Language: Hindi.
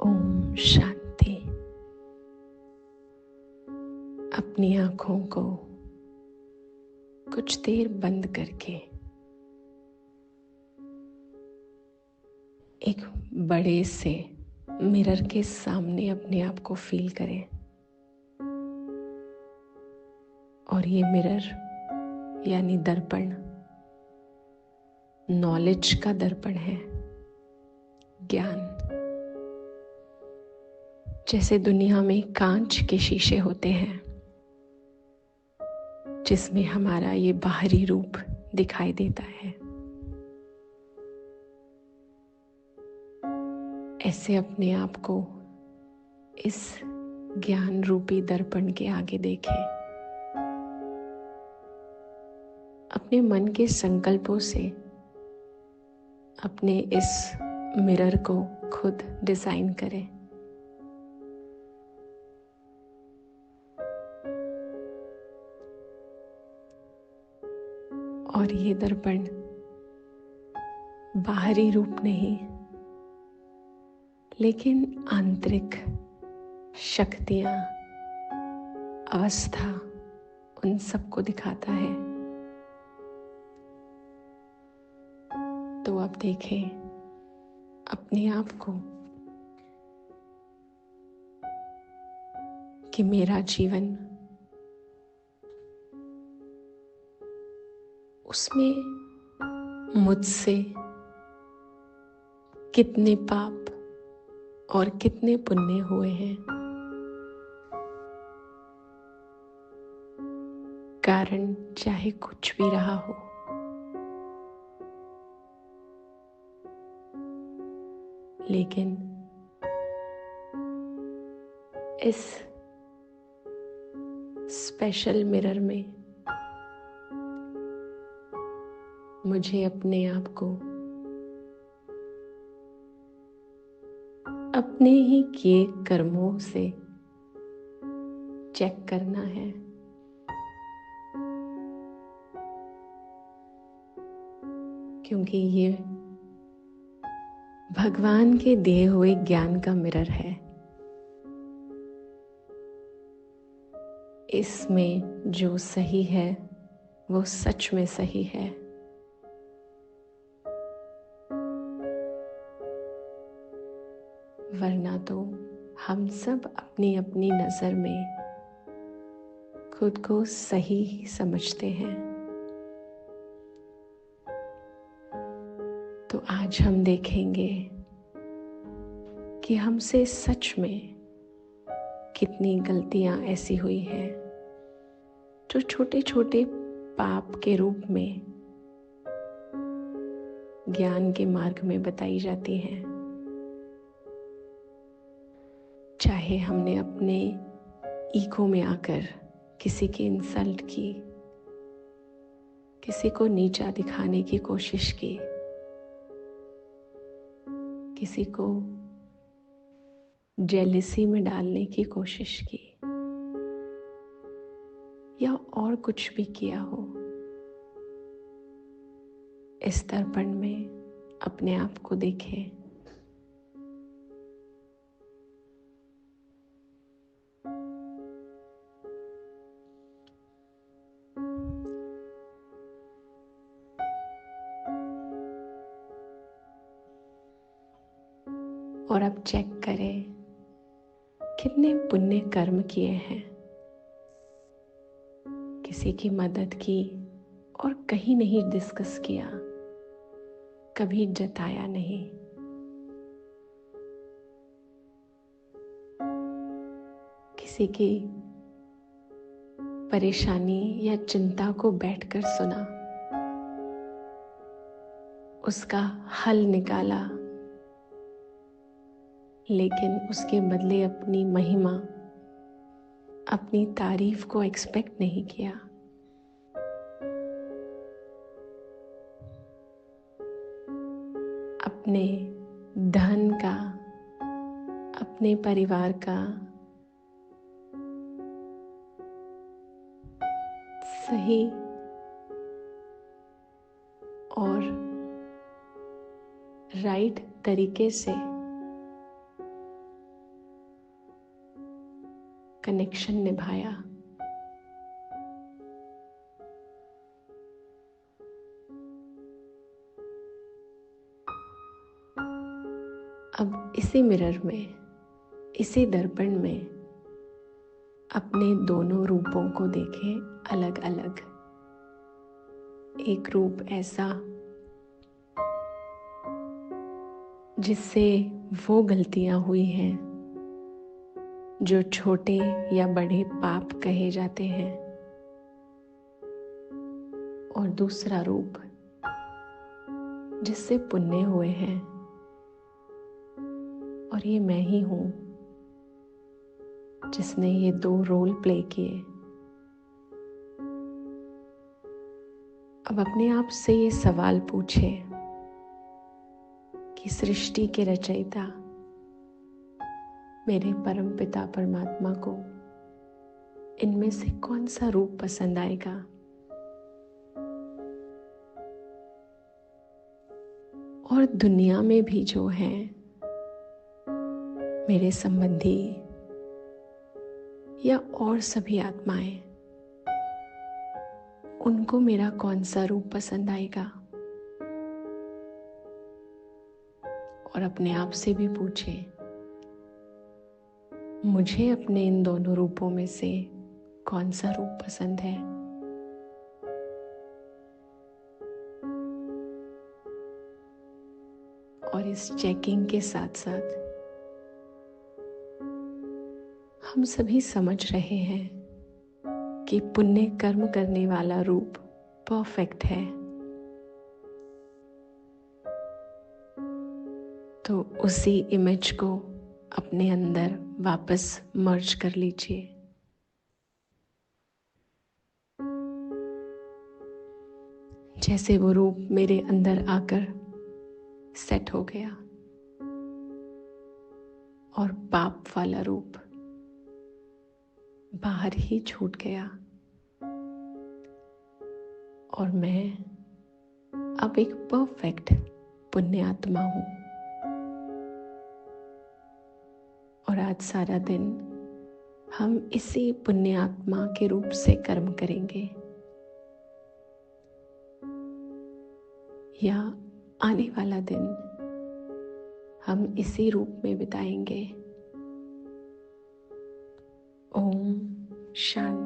ओम शांति। अपनी आंखों को कुछ देर बंद करके एक बड़े से मिरर के सामने अपने आप को फील करें। और ये मिरर यानी दर्पण नॉलेज का दर्पण है, ज्ञान। जैसे दुनिया में कांच के शीशे होते हैं जिसमें हमारा ये बाहरी रूप दिखाई देता है, ऐसे अपने आप को इस ज्ञान रूपी दर्पण के आगे देखें। अपने मन के संकल्पों से अपने इस मिरर को खुद डिजाइन करें। और ये दर्पण बाहरी रूप नहीं, लेकिन आंतरिक शक्तियां, अवस्था, उन सबको दिखाता है। तो अब देखें अपने आप को कि मेरा जीवन, उसमें मुझसे कितने पाप और कितने पुण्य हुए हैं। कारण चाहे कुछ भी रहा हो, लेकिन इस स्पेशल मिरर में मुझे अपने आप को अपने ही किए कर्मों से चेक करना है। क्योंकि ये भगवान के दिए हुए ज्ञान का मिरर है। इसमें जो सही है वो सच में सही है। वरना तो हम सब अपनी अपनी नजर में खुद को सही ही समझते हैं। तो आज हम देखेंगे कि हमसे सच में कितनी गलतियां ऐसी हुई हैं जो छोटे छोटे पाप के रूप में ज्ञान के मार्ग में बताई जाती हैं। चाहे हमने अपने ईगो में आकर किसी की इंसल्ट की, किसी को नीचा दिखाने की कोशिश की, किसी को जेलिसी में डालने की कोशिश की, या और कुछ भी किया हो, इस दर्पण में अपने आप को देखें। और अब चेक करें कितने पुण्य कर्म किए हैं। किसी की मदद की और कहीं नहीं डिस्कस किया, कभी जताया नहीं। किसी की परेशानी या चिंता को बैठकर सुना, उसका हल निकाला, लेकिन उसके बदले अपनी महिमा, अपनी तारीफ को एक्सपेक्ट नहीं किया। अपने धन का, अपने परिवार का सही और राइट तरीके से कनेक्शन निभाया। अब इसी मिरर में, इसी दर्पण में अपने दोनों रूपों को देखें अलग अलग। एक रूप ऐसा जिससे वो गलतियां हुई हैं जो छोटे या बड़े पाप कहे जाते हैं, और दूसरा रूप जिससे पुण्य हुए हैं, और ये मैं ही हूं जिसने ये दो रोल प्ले किए। अब अपने आप से ये सवाल पूछे कि सृष्टि के रचयिता मेरे परम पिता परमात्मा को इनमें से कौन सा रूप पसंद आएगा? और दुनिया में भी जो हैं मेरे संबंधी या और सभी आत्माएं, उनको मेरा कौन सा रूप पसंद आएगा? और अपने आप से भी पूछें, मुझे अपने इन दोनों रूपों में से कौन सा रूप पसंद है? और इस चेकिंग के साथ साथ हम सभी समझ रहे हैं कि पुण्य कर्म करने वाला रूप परफेक्ट है, तो उसी इमेज को अपने अंदर वापस मर्ज कर लीजिए। जैसे वो रूप मेरे अंदर आकर सेट हो गया और पाप वाला रूप बाहर ही छूट गया, और मैं अब एक परफेक्ट पुण्य आत्मा हूं। और आज सारा दिन हम इसी पुण्य आत्मा के रूप से कर्म करेंगे, या आने वाला दिन हम इसी रूप में बिताएंगे। ओम शांति।